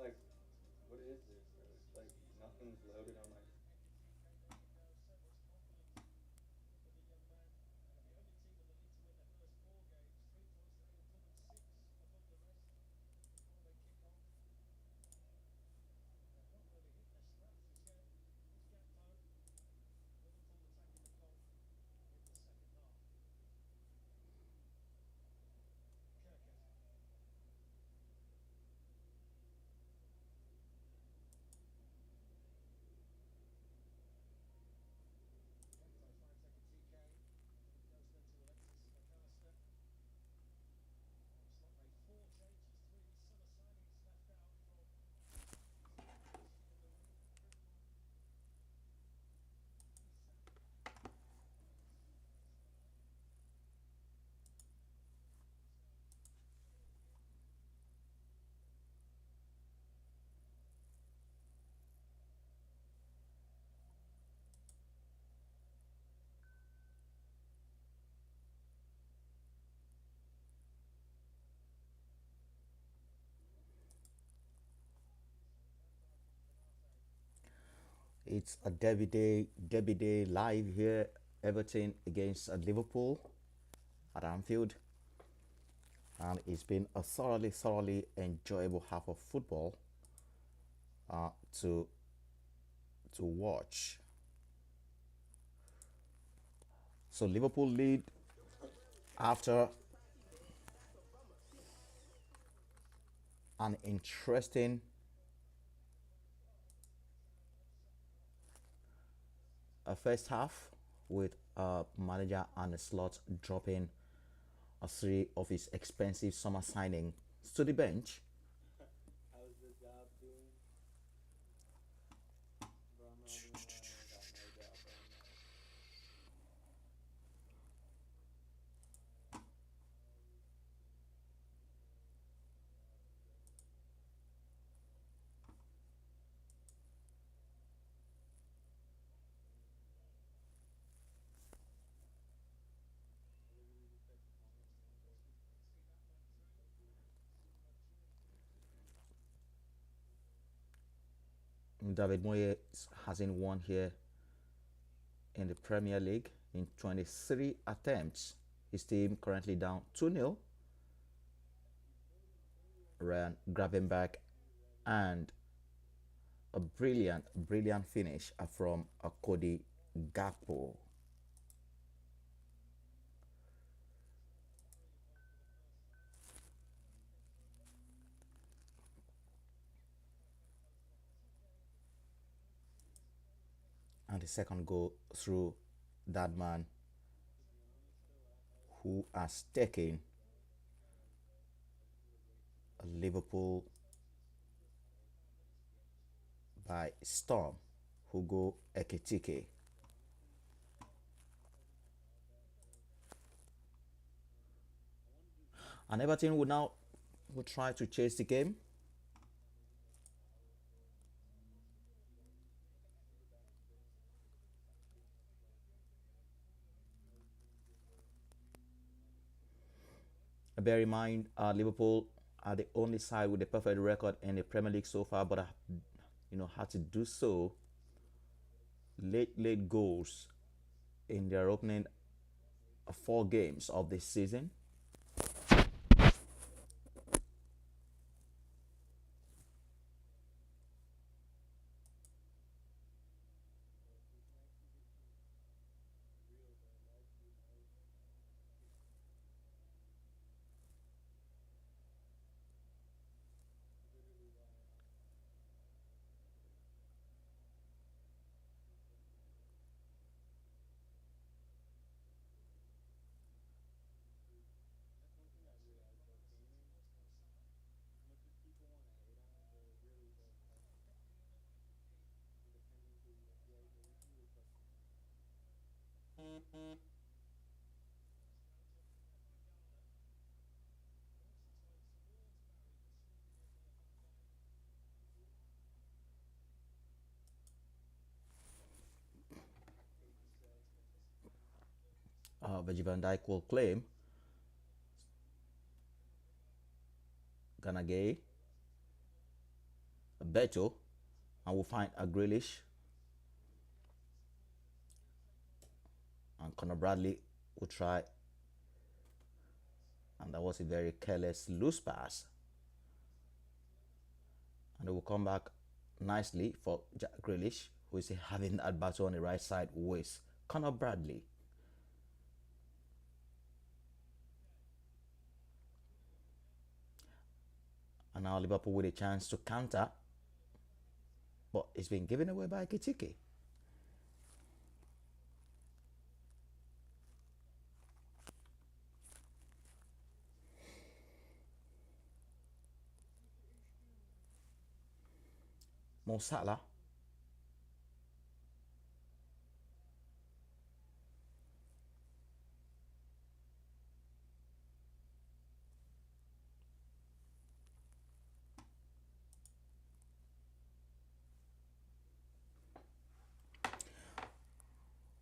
Like, what is this, bro? It's like nothing's loaded on my. It's a Derby Day live here. Everton against Liverpool at Anfield, and it's been a thoroughly enjoyable half of football uh, to watch. So Liverpool lead after an interesting first half with manager and Slot dropping three of his expensive summer signing to the bench. How's the job doing? Bro, I'm not gonna lie. I got no job right now. I literally just texted mom right now, bro. David Moyes hasn't won here in the Premier League in 23 attempts. His team currently down 2-0. Ryan Gravenberch and a brilliant finish from Cody Gakpo. And the second goal through that man To be honest, though, I who think has taken Bro, I need to wait till Liverpool this whole ESPN shit. by storm. Hugo Ekitike. To be honest, dude, because of my job back, bro, I want to do something And like Everton will now will try to chase the game. maybe like an hour before the game, just so you don't sit back and binge pretty much like most teams will do. Bear in mind, Liverpool are the only side with a perfect record in the Premier League so far, but had to do so late goals in their opening four games of this season. But this might be the team. For real though, low-key, literally why this one might honestly. That's one thing I realized though. Gaming, as much as people want to hate on it, bro, it really does help. Independent who you are. Yeah, yeah. What you were questioning? Katie said, Virgil van Dijk will claim Ganagay. Beto, and we'll find a Grealish, and Conor Bradley will try, and that was a very careless loose pass, and it will come back nicely for Jack Grealish, who is having that battle on the right side with Conor Bradley. And now Liverpool with a chance to counter, but it's been given away by Kitike. Mo Salah.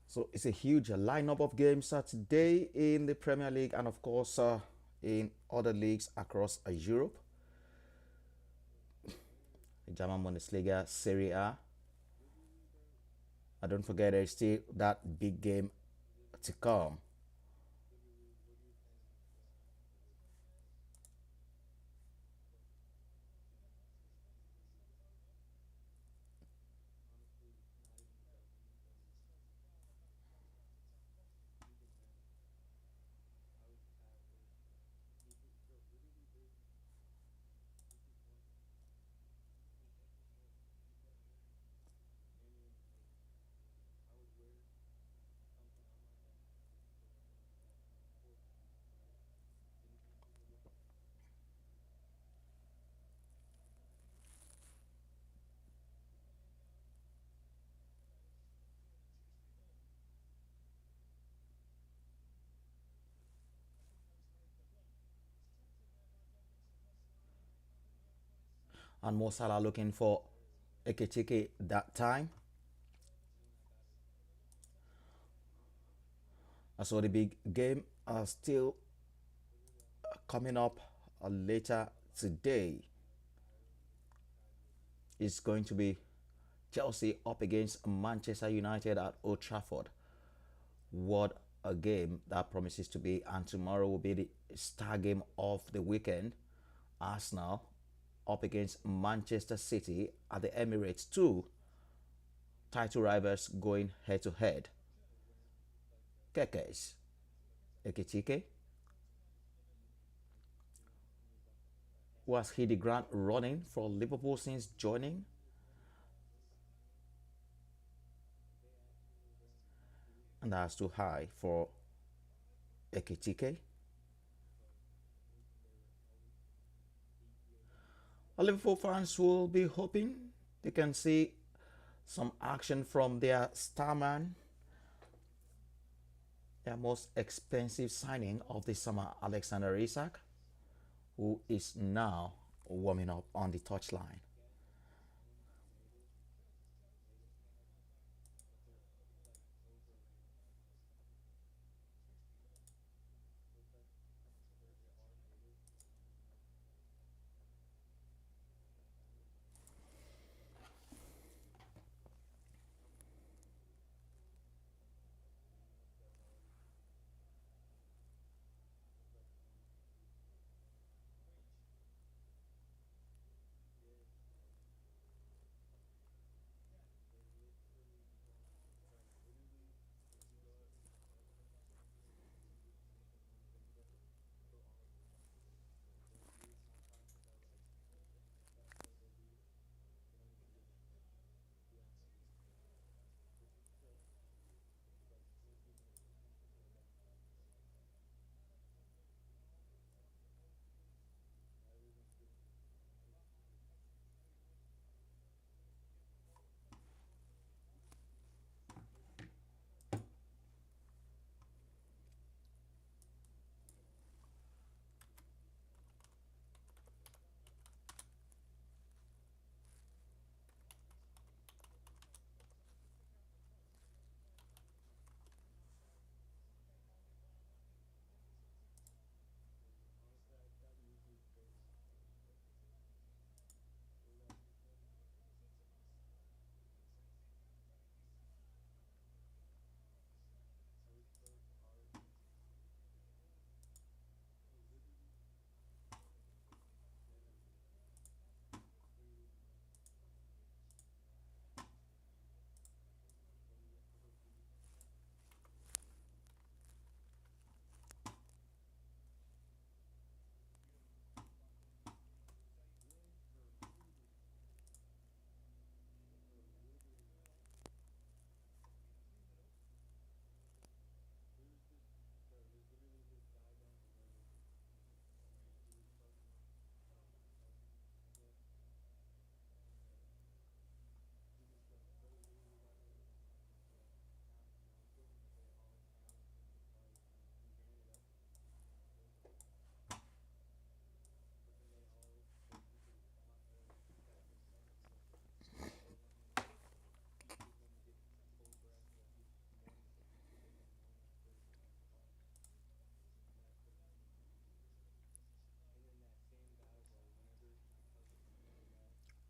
So it's a huge lineup of games today in the Premier League and, of course, in other leagues across Europe. The German Bundesliga, Serie A. And don't forget, there's still that big game to come. And Mo Salah looking for Ekechike that time. So the big game are still coming up later today. It's going to be Chelsea up against Manchester United at Old Trafford. What a game that promises to be. And tomorrow will be the star game of the weekend. Arsenal up against Manchester City at the Emirates. Two title rivals going head to head. Kekes Ekitike, who has hit the ground running for Liverpool since joining. And that's too high for Ekitike. Liverpool fans will be hoping they can see some action from their starman, their most expensive signing of the summer, Alexander Isak, who is now warming up on the touchline.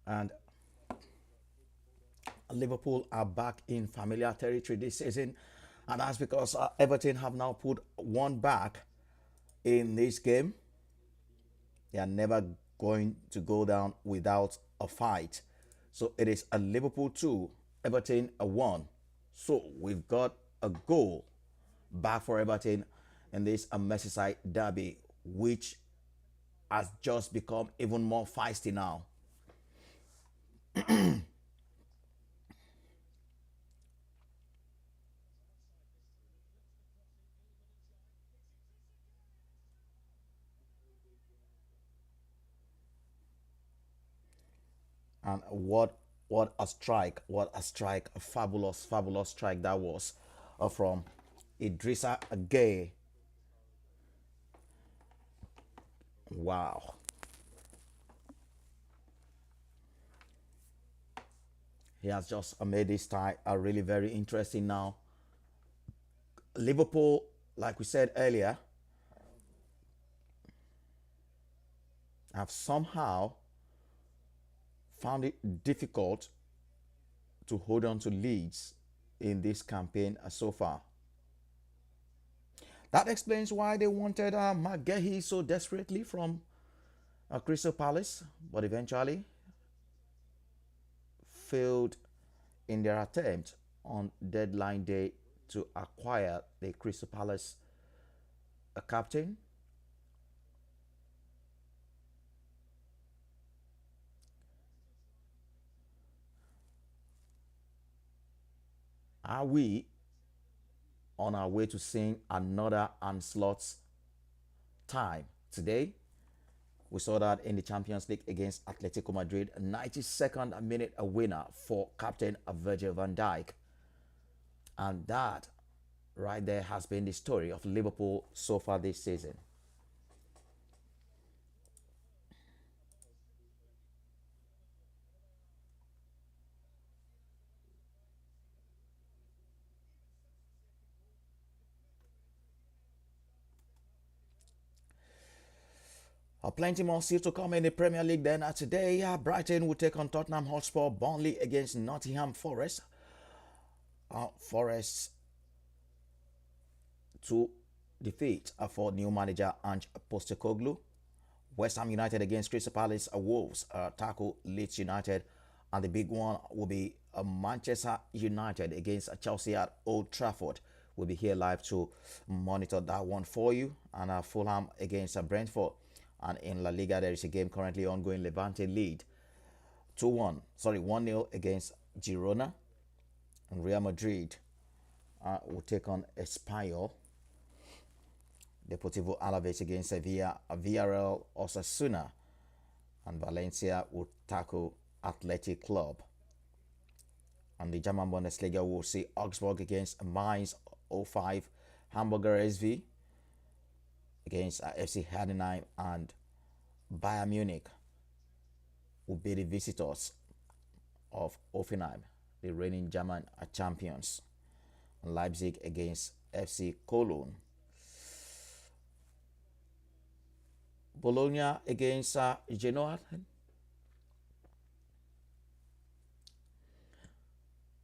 And Liverpool are back in familiar territory this season, and that's because Everton have now put one back in this game. They are never going to go down without a fight. So it is a Liverpool 2, Everton a 1. So we've got a goal back for Everton in this Merseyside derby, which has just become even more feisty now. And what a strike! What a strike! A fabulous, fabulous strike that was from Idrissa Gueye. Wow. He has just made this tie a really very interesting now. Liverpool, like we said earlier, have somehow found it difficult to hold on to leads in this campaign so far. That explains why they wanted McGahey so desperately from Crystal Palace, but eventually failed in their attempt on deadline day to acquire the Crystal Palace captain. Are we on our way to seeing another onslaught time today? We saw that in the Champions League against Atletico Madrid, 92nd minute a winner for captain Virgil van Dijk. And that right there has been the story of Liverpool so far this season. Plenty more still to come in the Premier League then. Today, Brighton will take on Tottenham Hotspur, Burnley against Nottingham Forest. Forest to defeat for new manager Ange Postecoglou. West Ham United against Crystal Palace. Wolves tackle Leeds United. And the big one will be Manchester United against Chelsea at Old Trafford. We'll be here live to monitor that one for you. And Fulham against Brentford. And in La Liga, there is a game currently ongoing. Levante lead 2-1. Sorry, 1-0 against Girona. And Real Madrid will take on Espanyol. Deportivo Alaves against Sevilla. Villarreal Osasuna. And Valencia will tackle Athletic Club. And the German Bundesliga will see Augsburg against Mainz 05. Hamburger SV against FC Heidenheim, and Bayern Munich will be the visitors of Hoffenheim, the reigning German champions. Leipzig against FC Cologne. Bologna against Genoa.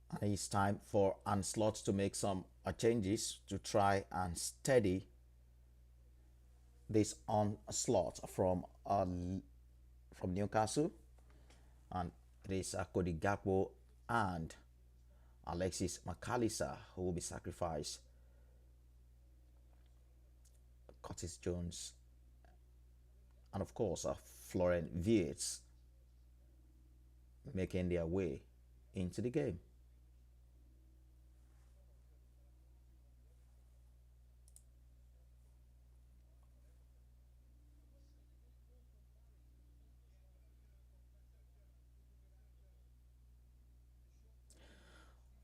And it's time for Onslaught to make some changes to try and steady this onslaught from Newcastle. And it is Cody Gakpo and Alexis McAllister who will be sacrificed. Curtis Jones and of course Florent Wirtz making their way into the game.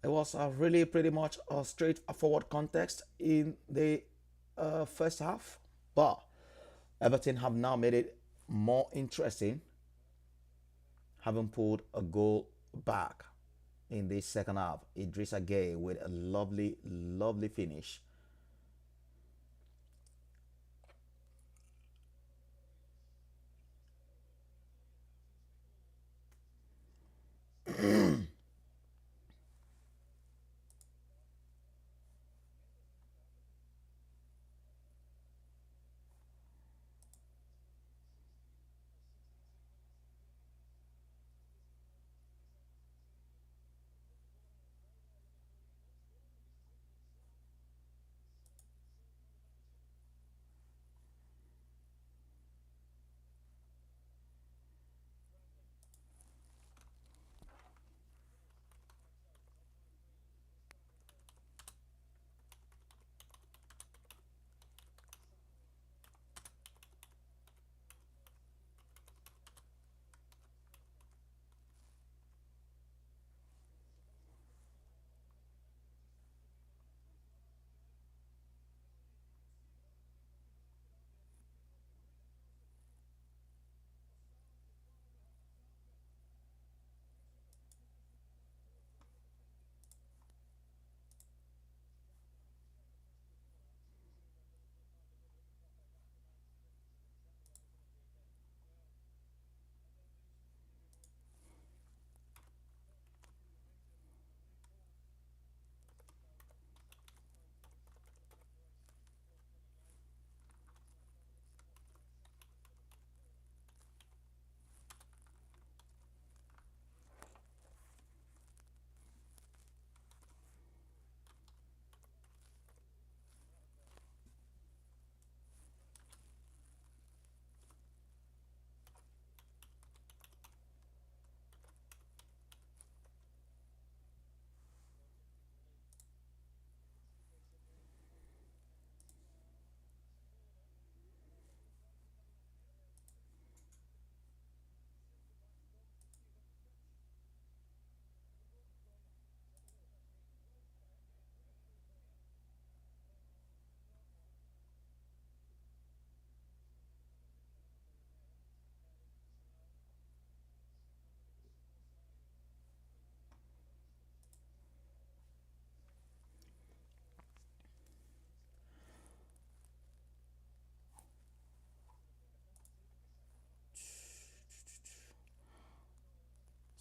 It was a really pretty much a straightforward context in the first half, but Everton have now made it more interesting, having pulled a goal back in the second half. Idrissa Gueye with a lovely, lovely finish.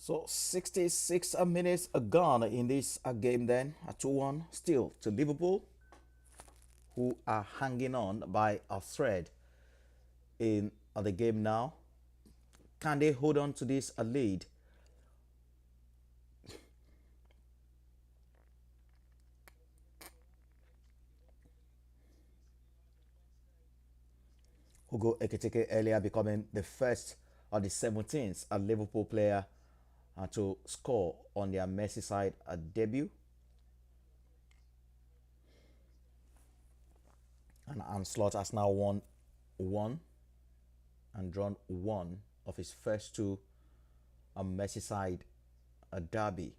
So 66 minutes gone in this game then, a 2-1 still to Liverpool, who are hanging on by a thread in the game now. Can they hold on to this lead? Hugo Ekitike earlier becoming the first or the 17th Liverpool player to score on their Merseyside debut. And Anslot has now won one and drawn one of his first two Merseyside derby.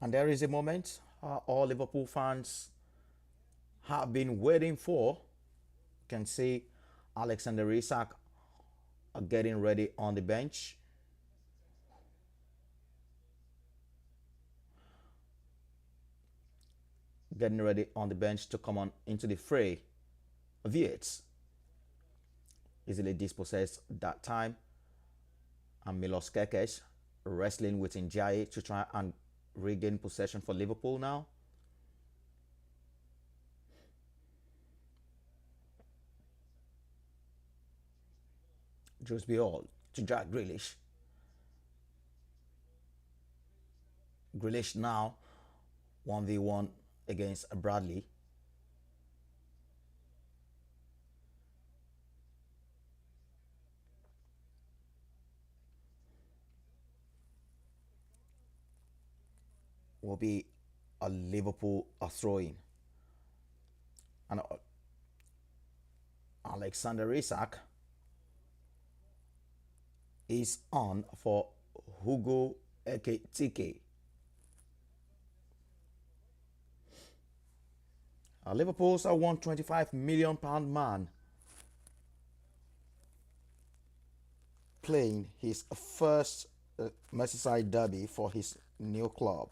And there is a moment all Liverpool fans have been waiting for. You can see Alexander Isak getting ready on the bench. Getting ready on the bench to come on into the fray. Viets easily dispossessed that time. And Milos Kekes wrestling with Njai to try and regain possession for Liverpool now. Dewsbury Hall to Jack Grealish. Grealish now 1v1 against Bradley. Will be a Liverpool throw-in. And Alexander Isak is on for Hugo Ekitike. Liverpool's a £125 million man playing his first Merseyside derby for his new club.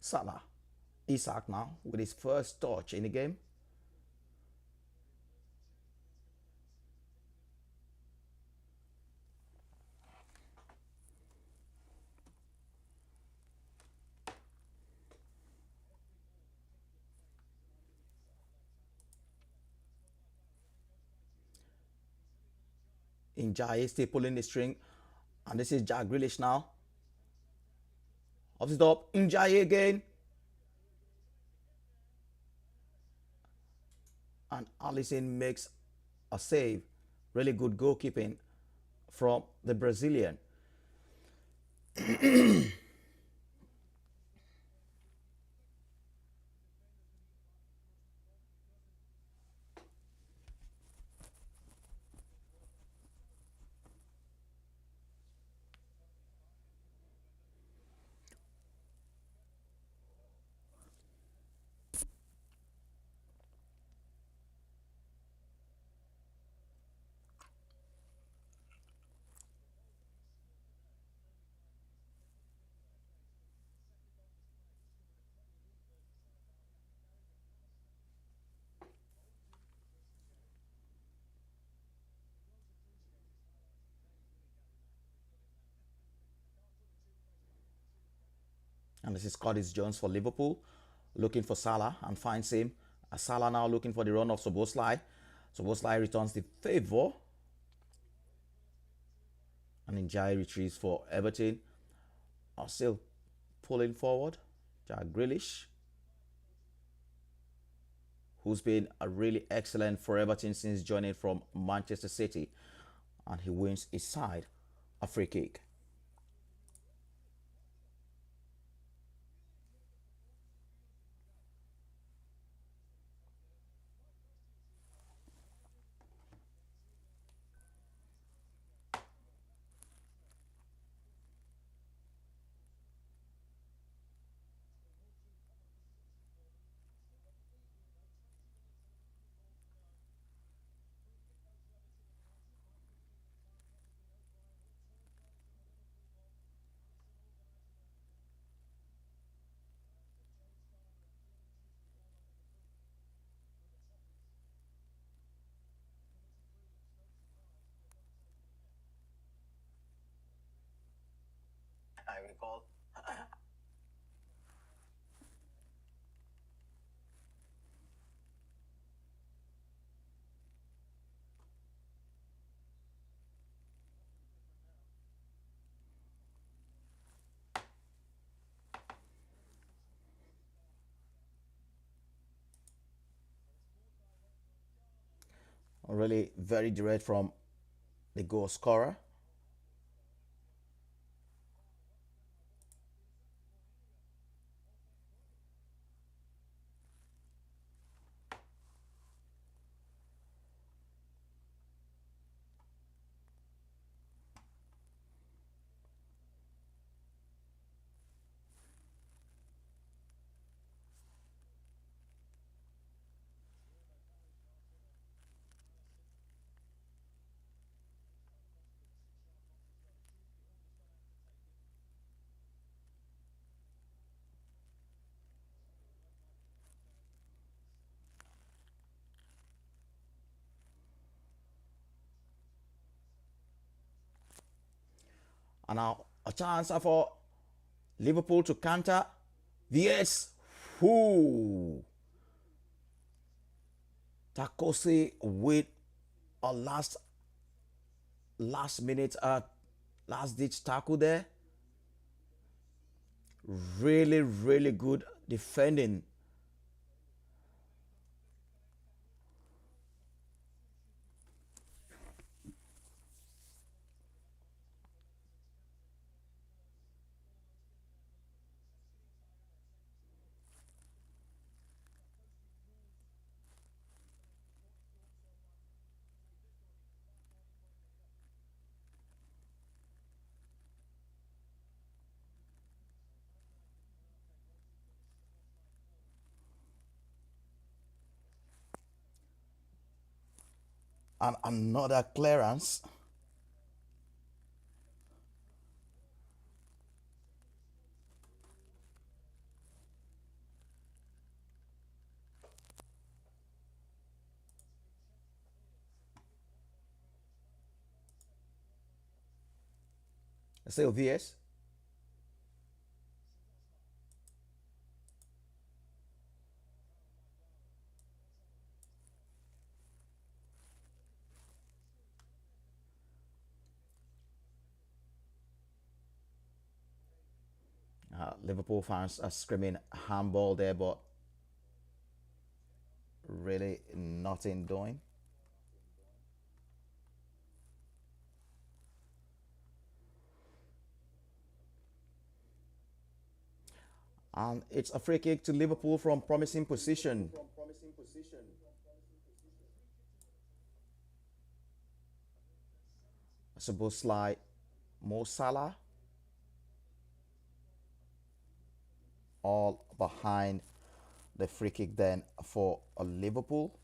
Salah, Isak now with his first touch in the game. Njai still pulling the string. And this is Jack Grealish now. Off the top, Njai again. And Alisson makes a save. Really good goalkeeping from the Brazilian. And this is Curtis Jones for Liverpool, looking for Salah and finds him. Salah now looking for the run of Szoboszlai. Szoboszlai returns the favour. And Njai retrieves for Everton. Are still pulling forward. Jack Grealish, who's been a really excellent for Everton since joining from Manchester City. And he wins his side a free kick. Really very direct from the goal scorer. And now a chance for Liverpool to counter. Yes. Whoo. Takosi with a last minute last ditch tackle there. Really, really good defending. And another clearance. Still VS. Liverpool fans are screaming handball there, but really nothing doing. And it's a free kick to Liverpool from promising position. Supposed like Mo Salah all behind the free kick then for Liverpool.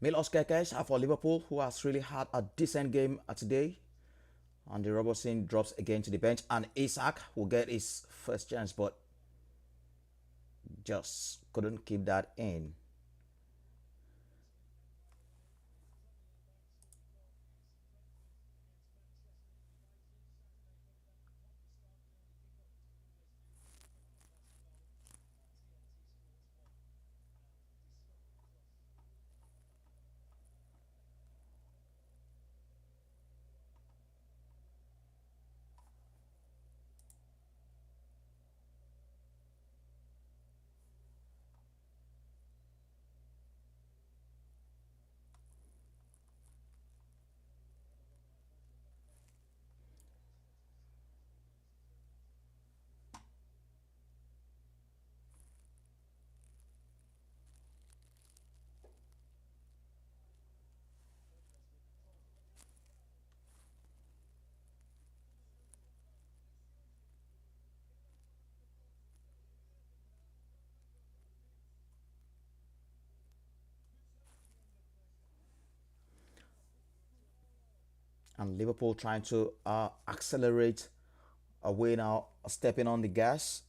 Milos Kekes for Liverpool, who has really had a decent game today. And the Robertson drops again to the bench. And Isaac will get his first chance, but just couldn't keep that in. and Liverpool trying to accelerate away now, stepping on the gas.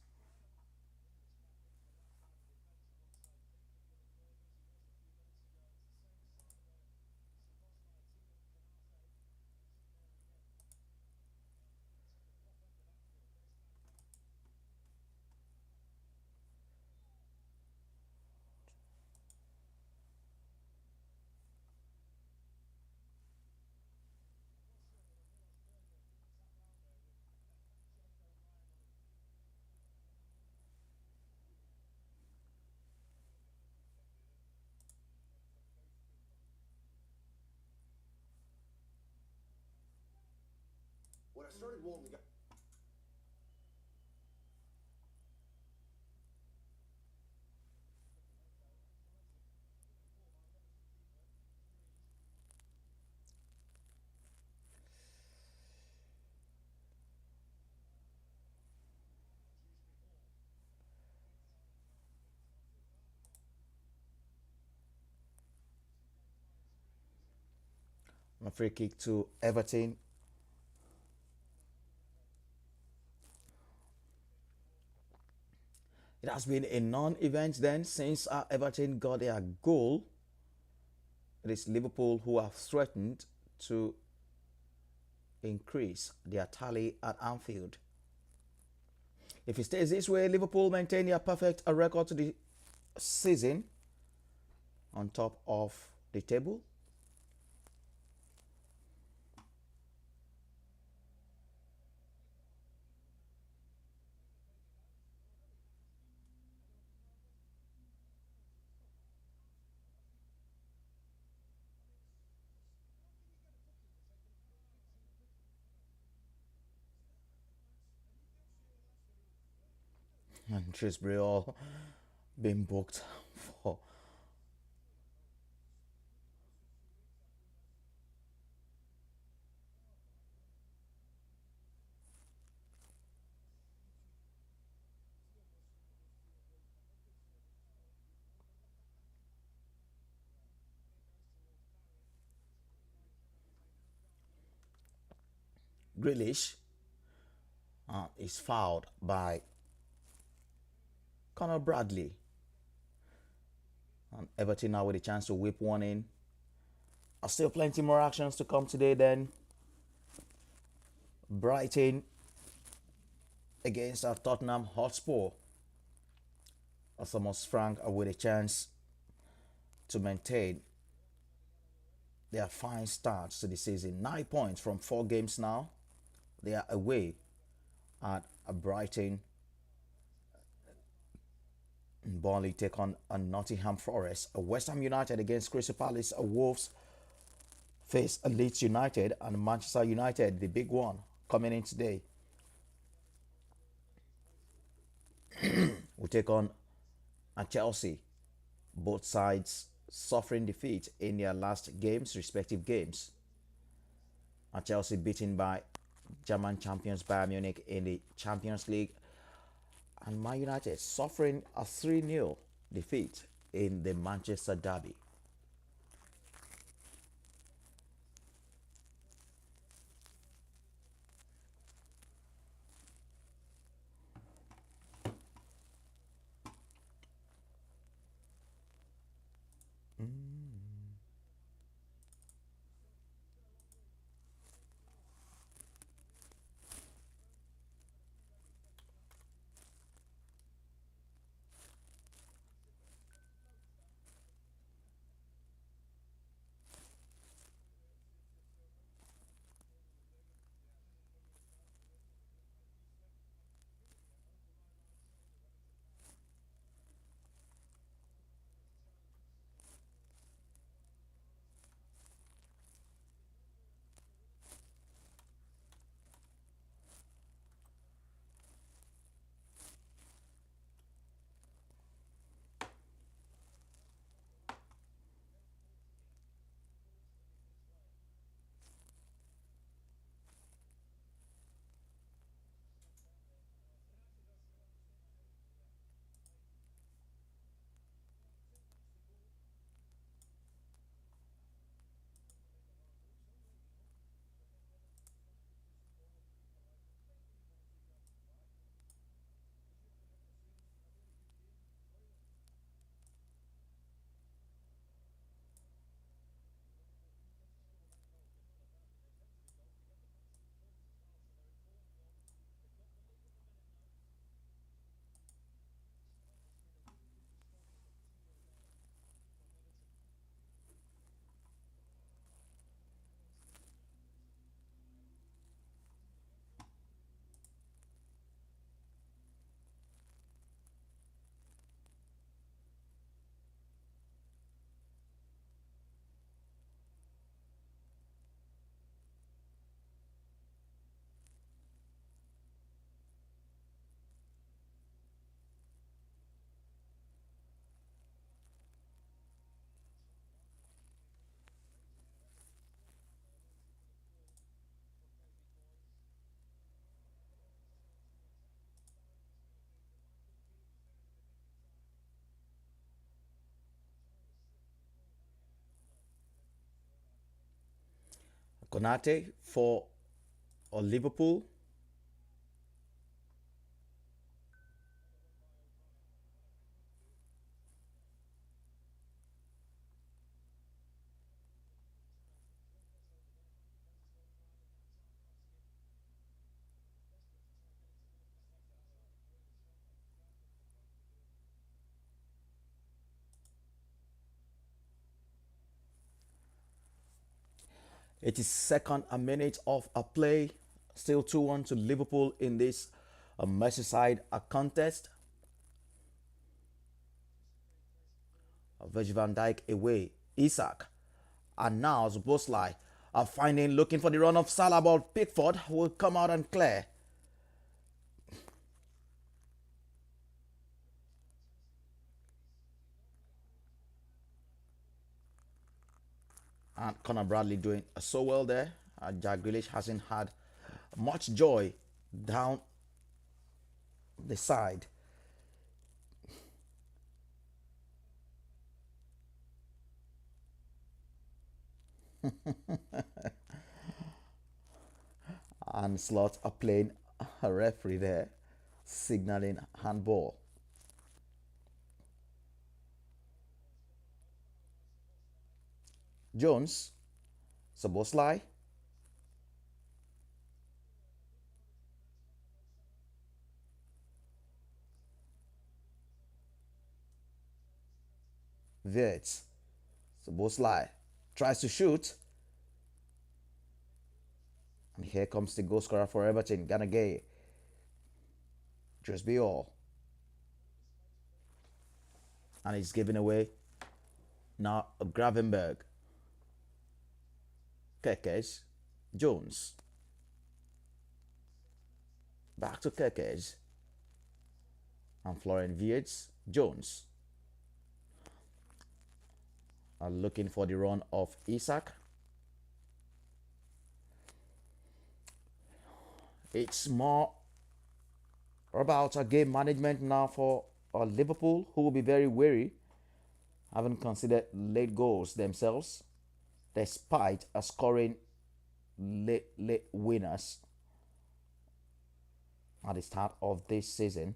When I started wanting to A free kick to Everton. It has been a non-event then since Everton got their goal. It is Liverpool who have threatened to increase their tally at Anfield. If it stays this way, Liverpool maintain their perfect record to the season on top of the table. And Shrewsbury all been booked for Grealish. Is fouled by Conor Bradley. And Everton now with a chance to whip one in. Still plenty more actions to come today then. Brighton against Tottenham Hotspur. Thomas Frank with a chance to maintain their fine start to the season. 9 points from 4 games now. They are away at Brighton. Burnley take on a Nottingham Forest. A West Ham United against Crystal Palace. A Wolves face a Leeds United, and Manchester United, the big one, coming in today. We take on a Chelsea. Both sides suffering defeat in their last games, respective games. A Chelsea beaten by German champions Bayern Munich in the Champions League, and Man United suffering a 3-0 defeat in the Manchester Derby. Konate for Liverpool. It is second a minute of a play. Still 2-1 to Liverpool in this Merseyside contest. Virgil van Dijk away. Isak. And now Bosley are finding looking for the run of Salah, but Pickford will come out and clear. And Conor Bradley doing so well there. Jack Grealish hasn't had much joy down the side. And Slot are playing a referee there, signaling handball. Jones, Soboslai, Wirtz, Soboslai tries to shoot, and here comes the goal scorer for Everton, Ganagay. Just be all, and he's giving away now. Gravenberg, Kekes, Jones, back to Kekes, and Florian Wirtz, Jones are looking for the run of Isak. It's more about a game management now for Liverpool, who will be very wary, having considered late goals themselves, despite scoring late winners at the start of this season.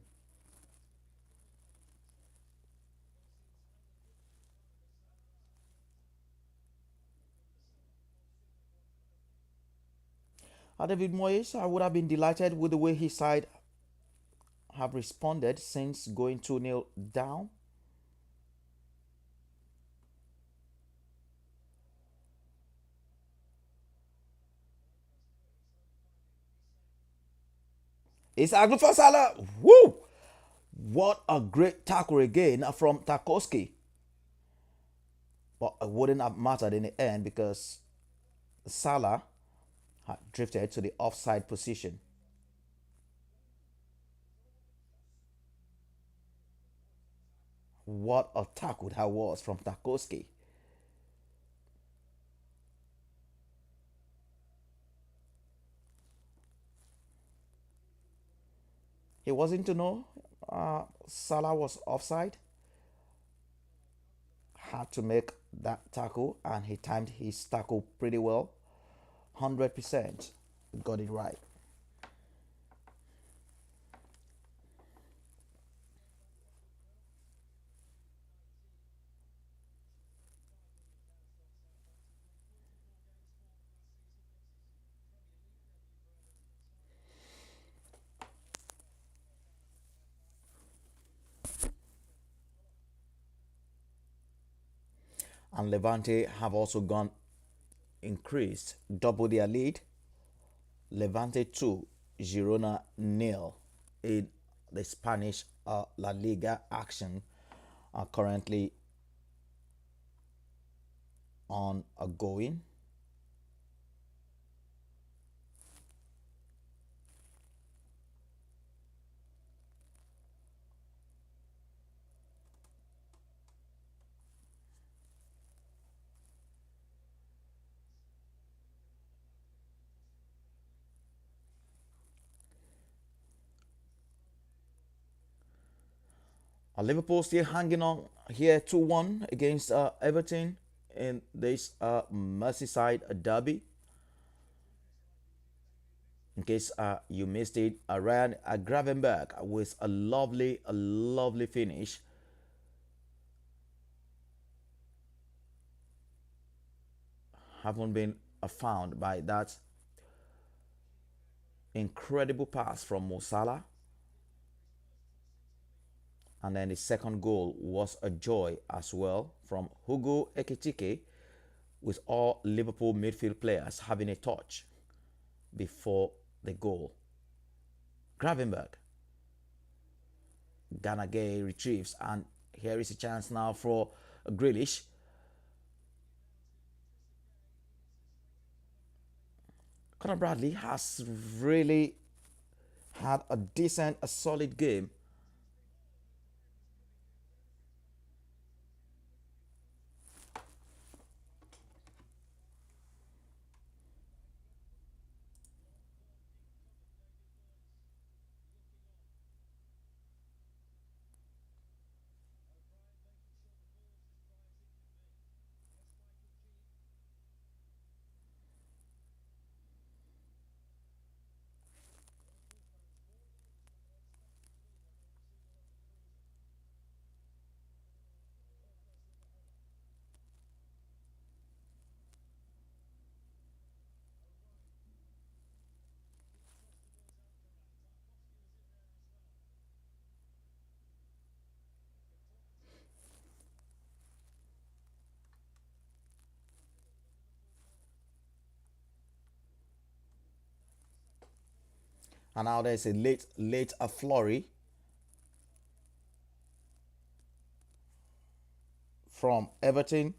David Moyes, I would have been delighted with the way his side have responded since going 2-0 down. It's a good for Salah. Woo! What a great tackle again from Tarkowski. But it wouldn't have mattered in the end because Salah had drifted to the offside position. What a tackle that was from Tarkowski. He wasn't to know Salah was offside. Had to make that tackle, and he timed his tackle pretty well. 100% got it right. And Levante have also gone increased, double their lead. Levante 2, Girona nil in the Spanish La Liga action are currently ongoing. Liverpool still hanging on here 2-1 against Everton in this Merseyside derby. In case you missed it, Ryan Gravenberg with a lovely finish. Haven't been found by that incredible pass from Mo Salah. And then the second goal was a joy as well from Hugo Ekitike, with all Liverpool midfield players having a touch before the goal. Gravenberg, Ganagay retrieves, and here is a chance now for Grealish. Conor Bradley has really had a decent, a solid game. And now there's a late a flurry from Everton.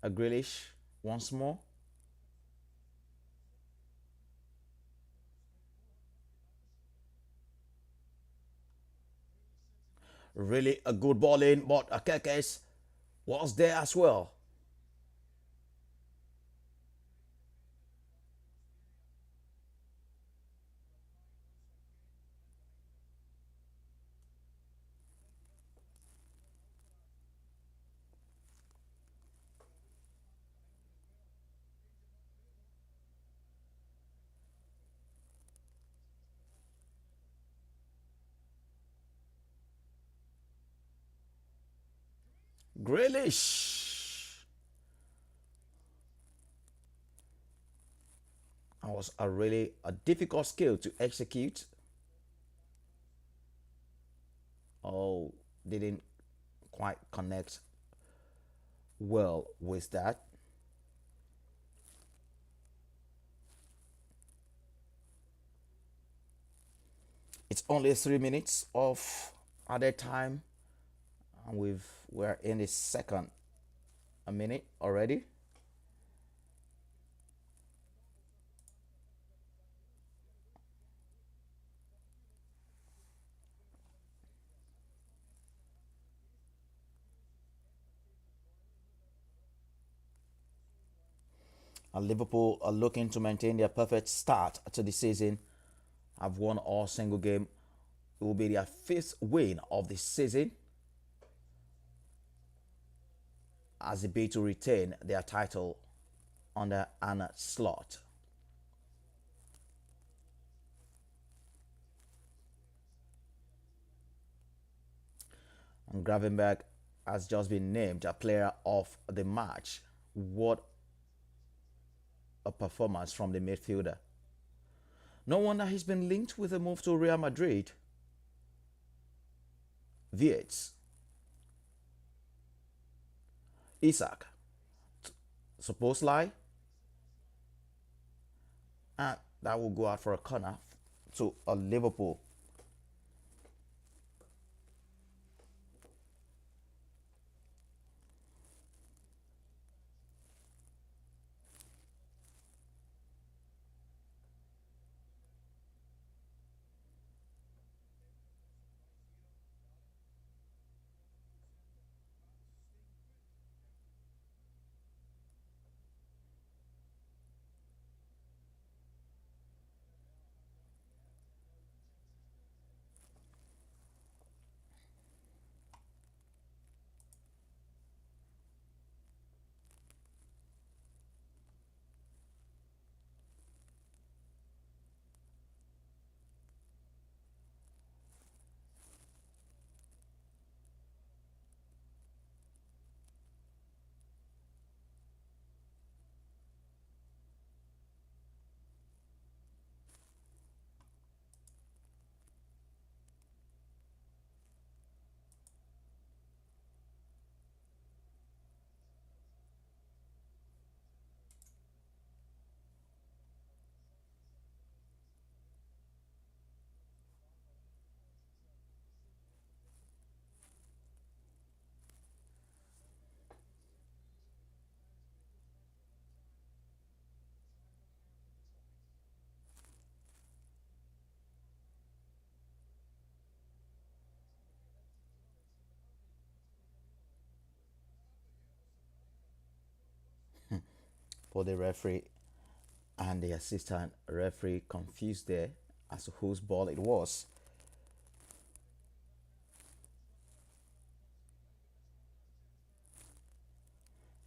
A Grealish once more. Really a good ball in, but Akekes was there as well. Grealish. That was a really a difficult skill to execute. Oh, didn't quite connect well with that. It's only 3 minutes of added time, and we're in the second a minute already. And Liverpool are looking to maintain their perfect start to the season. Have won all single game. It will be their fifth win of the season as they bid to retain their title under Anna Slot. And Gravenberg has just been named a player of the match. What a performance from the midfielder. No wonder he's been linked with a move to Real Madrid. Viets, Isak, Supposedly, and that will go out for a corner to a Liverpool. for the referee and the assistant referee confused there as to whose ball it was.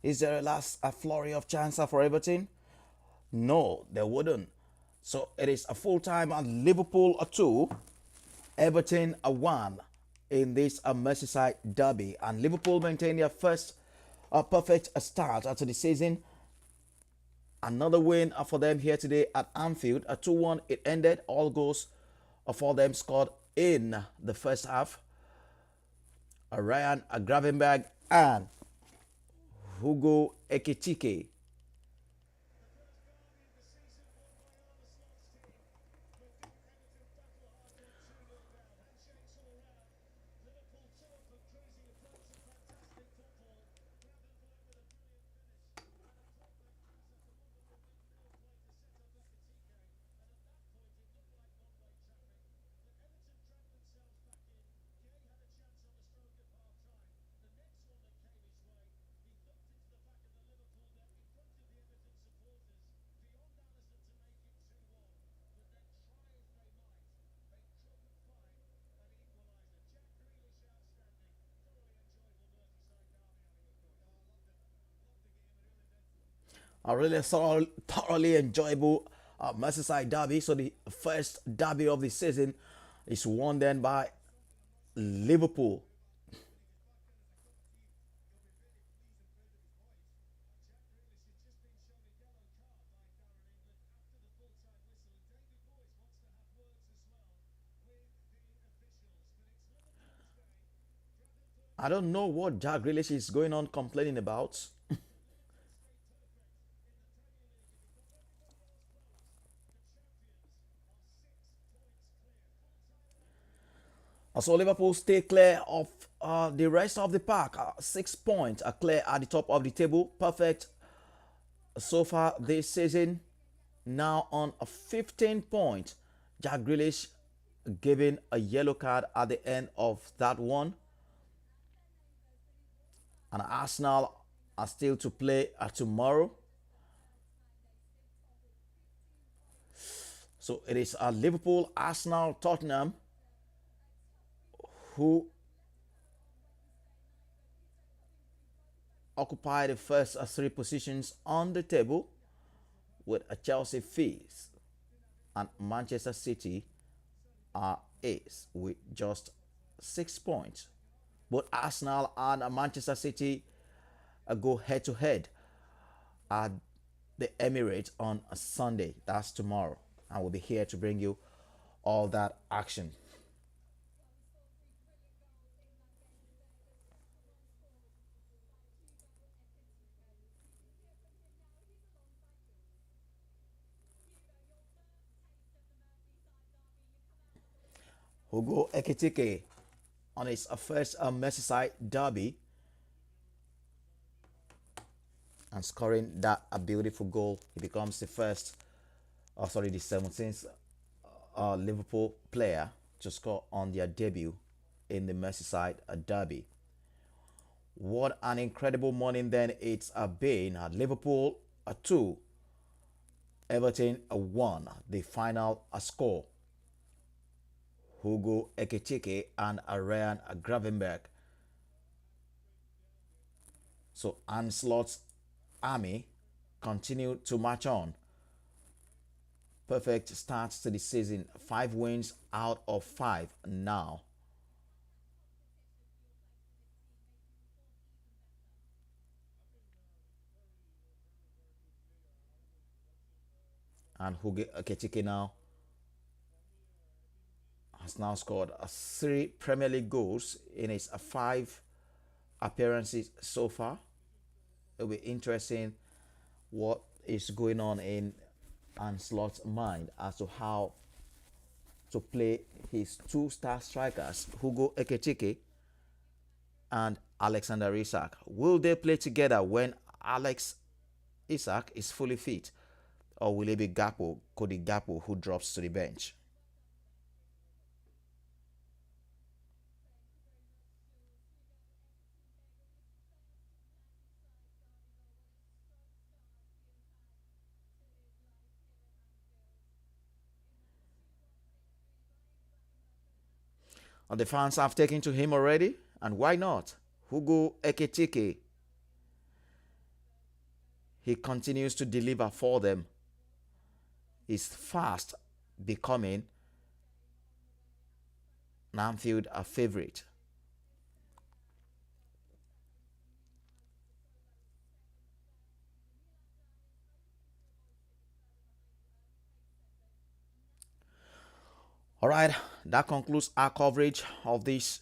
Is there a flurry of chance for Everton? No, there wouldn't. So it is a full time at Liverpool a 2, Everton a 1 in this Merseyside derby. And Liverpool maintain their first perfect start to the season. Another win for them here today at Anfield. A 2-1 it ended. All goals for them scored in the first half. Ryan Gravenberg and Hugo Ekitike. A really thoroughly enjoyable Merseyside derby. So the first derby of the season is won then by Liverpool. I don't know what Jack Grealish is going on complaining about. So Liverpool stay clear of the rest of the pack. 6 points are clear at the top of the table. Perfect so far this season. Now on a 15 point. Jack Grealish given a yellow card at the end of that one. And Arsenal are still to play tomorrow. So it is Liverpool, Arsenal, Tottenham who occupy the first three positions on the table with a Chelsea fifth and Manchester City are eighth with just 6 points. Both Arsenal and Manchester City go head to head at the Emirates on a Sunday. That's tomorrow. I will be here to bring you all that action. Hugo Ekitike on his first Merseyside derby and scoring that a beautiful goal. He becomes the first, the 17th Liverpool player to score on their debut in the Merseyside derby. What an incredible morning then it's been. Liverpool a 2, Everton a 1. The final score. Hugo Ekitike and Ryan Gravenberg. So Ancelot's army continue to march on. Perfect start to the season. 5 wins out of 5 now. And Hugo Ekitike now has now scored 3 Premier League goals in his 5 appearances so far. It'll be interesting what is going on in Ancelot's mind as to how to play his 2-star strikers, Hugo Ekitike and Alexander Isak. Will they play together when Alex Isak is fully fit? Or will it be Cody Gakpo, who drops to the bench? And the fans have taken to him already, and why not? Hugo Ekitike, he continues to deliver for them. He's fast becoming Anfield a favorite. All right, that concludes our coverage of this.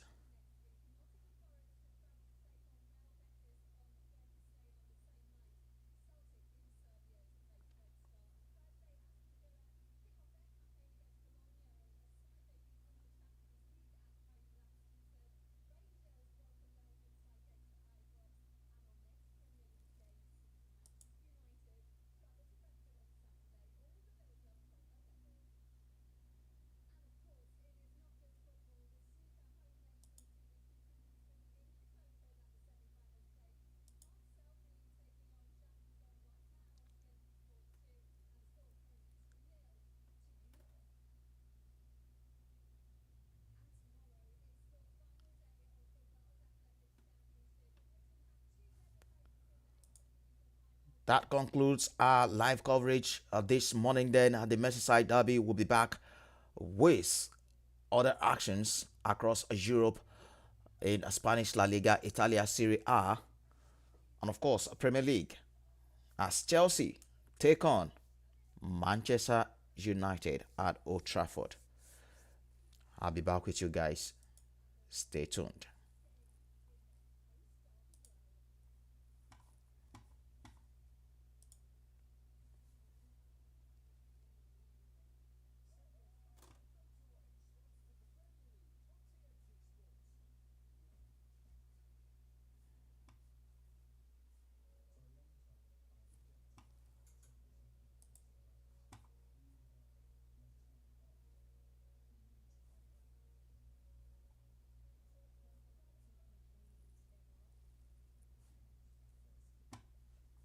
That concludes our live coverage this morning. Then the Merseyside Derby will be back with other actions across Europe in Spanish La Liga, Italia Serie A, and of course Premier League as Chelsea take on Manchester United at Old Trafford. I'll be back with you guys. Stay tuned.